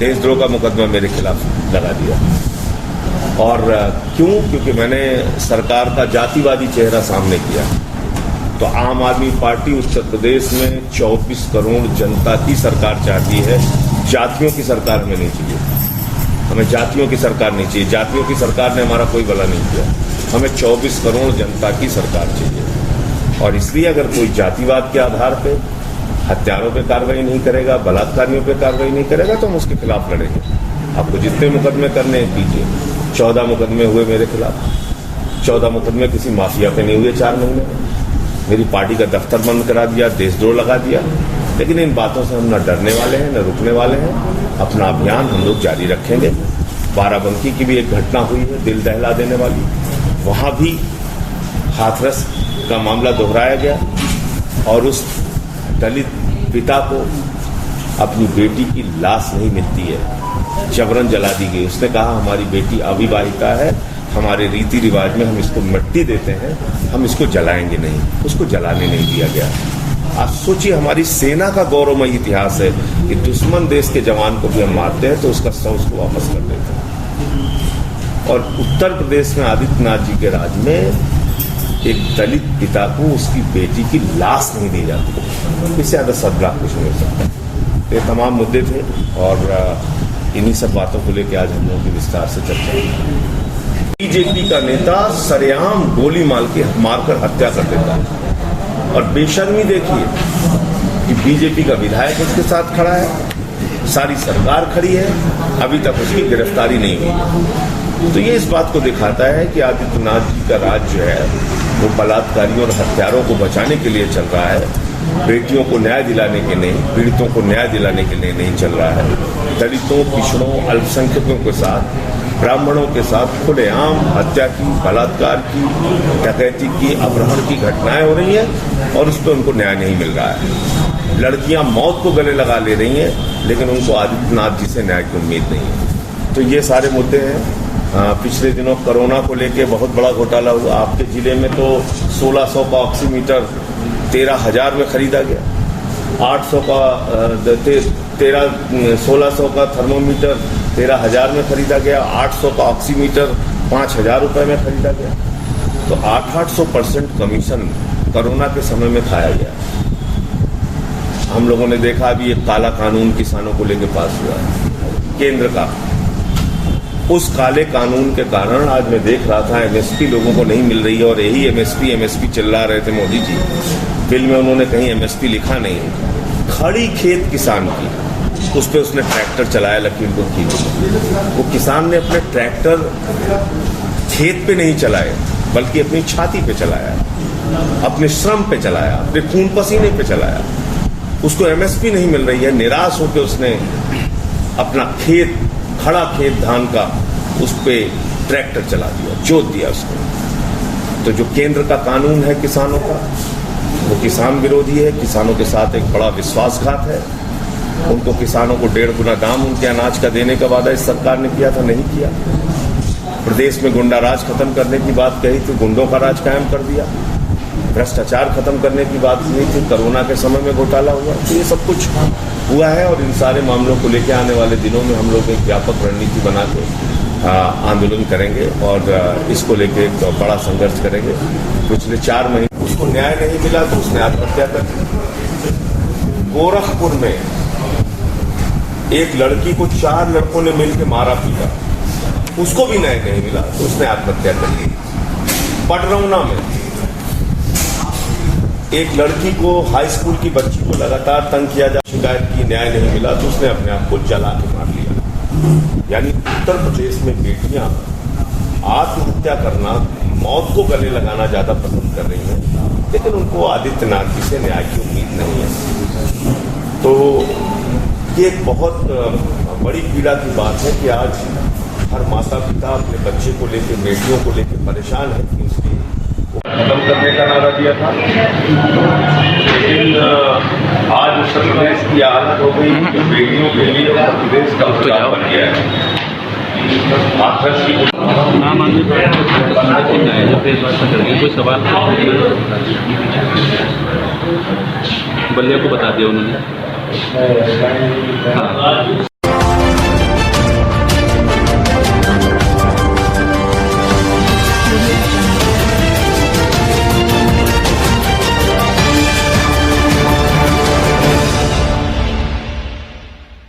देशद्रोह का मुकदमा मेरे खिलाफ लगा दिया। और क्यों? क्योंकि मैंने सरकार का जातिवादी चेहरा सामने किया। तो आम आदमी पार्टी उत्तर प्रदेश में 24 करोड़ जनता की सरकार चाहती है, जातियों की सरकार हमें नहीं चाहिए। हमें जातियों की सरकार नहीं चाहिए। जातियों की सरकार ने हमारा कोई भला नहीं किया। हमें 24 करोड़ जनता की सरकार चाहिए। और इसलिए अगर कोई जातिवाद के आधार पे हत्यारों पे कार्रवाई नहीं करेगा, बलात्कारियों पे कार्रवाई नहीं करेगा, तो हम उसके खिलाफ लड़ेंगे। आपको जितने मुकदमे करने हैं कीजिए। 14 मुकदमे हुए मेरे खिलाफ। 14 मुकदमे किसी माफिया पे नहीं हुए 4 महीने में। मेरी पार्टी का दफ्तर बंद करा दिया, देशद्रोह लगा दिया। लेकिन इन बातों से हम न डरने वाले हैं, न रुकने वाले हैं। अपना अभियान हम लोग जारी रखेंगे। बाराबंकी की भी एक घटना हुई है दिल दहला देने वाली। वहां भी हाथरस का मामला दोहराया गया और उस दलित पिता को अपनी बेटी की लाश नहीं मिलती है, जबरन जला दी गई। उसने कहा हमारी बेटी अविवाहिता है, हमारे रीति रिवाज में हम इसको मिट्टी देते हैं, हम इसको जलाएंगे नहीं। उसको जलाने नहीं दिया गया। आप सोचिए, हमारी सेना का गौरवमय इतिहास है कि दुश्मन देश के जवान को भी हम मारते हैं तो उसका शव उसको वापस कर देते हैं। और उत्तर प्रदेश में आदित्यनाथ जी के राज में एक दलित पिता को उसकी बेटी की लाश नहीं दी जाती। इससे ज्यादा सदग्राह कुछ नहीं हो सकता। ये तमाम मुद्दे थे और इन्हीं सब बातों को लेकर आज हम लोगों की विस्तार से चर्चा हुई। बीजेपी का नेता सरेआम गोली मारकर हत्या कर देता है। और बेशर्मी देखिए कि बीजेपी का विधायक उसके साथ खड़ा है, सारी सरकार खड़ी है, अभी तक उसकी गिरफ्तारी नहीं हुई। तो ये इस बात को दिखाता है कि आदित्यनाथ जी का राज जो है वो बलात्कारियों और हत्यारों को बचाने के लिए चल रहा है, बेटियों को न्याय दिलाने के नहीं, पीड़ितों को न्याय दिलाने के लिए नहीं चल रहा है। दलितों, पिछड़ों, अल्पसंख्यकों के साथ, ब्राह्मणों के साथ खुलेआम हत्या की, बलात्कार की, डकैती की, अपहरण की घटनाएं हो रही हैं और उस पर उनको न्याय नहीं मिल रहा है। लड़कियां मौत को गले लगा ले रही हैं, लेकिन उनको आदित्यनाथ जी से न्याय की उम्मीद नहीं है। तो ये सारे मुद्दे हैं। पिछले दिनों कोरोना को लेके बहुत बड़ा घोटाला हुआ। आपके जिले में तो 1600 का ऑक्सीमीटर 13,000 में खरीदा गया, 800 का 1600 का थर्मोमीटर 13,000 में खरीदा गया, 800 का ऑक्सीमीटर 5,000 रुपए में खरीदा गया। तो 800% कमीशन कोरोना के समय में खाया गया। हम लोगों ने देखा अभी एक काला कानून किसानों को लेकर पास हुआ है केंद्र का। उस काले कानून के कारण आज मैं देख रहा था एमएसपी लोगों को नहीं मिल रही है और यही एमएसपी चिल्ला रहे थे मोदी जी। बिल में उन्होंने कहीं एमएसपी लिखा नहीं। खड़ी खेत किसान की, उस पर उसने ट्रैक्टर चलाया लखीमपुर की। वो किसान ने अपने ट्रैक्टर खेत पे नहीं चलाए बल्कि अपनी छाती पे चलाया, अपने श्रम पे चलाया, अपने खून पसीने पे चलाया। उसको एमएसपी नहीं मिल रही है, निराश होकर उसने अपना खेत, खड़ा खेत धान का, उस पे ट्रैक्टर चला दिया, जोत दिया उसको। तो जो केंद्र का कानून है किसानों का, वो किसान विरोधी है, किसानों के साथ एक बड़ा विश्वासघात है। उनको किसानों को 1.5 गुना दाम उनके अनाज का देने का वादा इस सरकार ने किया था, नहीं किया। प्रदेश में गुंडा राज खत्म करने की बात कही थी, गुंडों का राज कायम कर दिया। भ्रष्टाचार खत्म करने की बात नहीं थी, कोरोना के समय में घोटाला हुआ। तो ये सब कुछ हुआ है और इन सारे मामलों को लेकर आने वाले दिनों में हम लोग एक व्यापक रणनीति बना के आंदोलन करेंगे और इसको लेके एक बड़ा संघर्ष करेंगे। पिछले 4 महीने उसको न्याय नहीं मिला तो उसने आत्महत्या कर दी। गोरखपुर में एक लड़की को 4 लड़कों ने मिलकर मारा पीटा, उसको भी न्याय नहीं मिला तो उसने आत्महत्या कर ली। पटरौना में एक लड़की को, हाई स्कूल की बच्ची को लगातार तंग किया जा, शिकायत की, न्याय नहीं मिला तो उसने अपने आप को जला के मार लिया। यानी उत्तर प्रदेश में बेटियां आत्महत्या करना, मौत को गले लगाना ज्यादा पसंद कर रही हैं, लेकिन उनको आदित्यनाथ जी से न्याय की उम्मीद नहीं है। तो ये एक बहुत बड़ी पीड़ा की बात है कि आज हर माता पिता अपने बच्चे को लेकर, बेटियों को लेकर परेशान है कि उसकी खत्म करने का नारा दिया था। लेकिन आज उत्तर प्रदेश की हालत हो गई कि बेटियों के लिए उत्तर प्रदेश का उपचार बन गया है। हाथरस की कोई सवाल बल्ले को बता दिया उन्होंने। हाँ।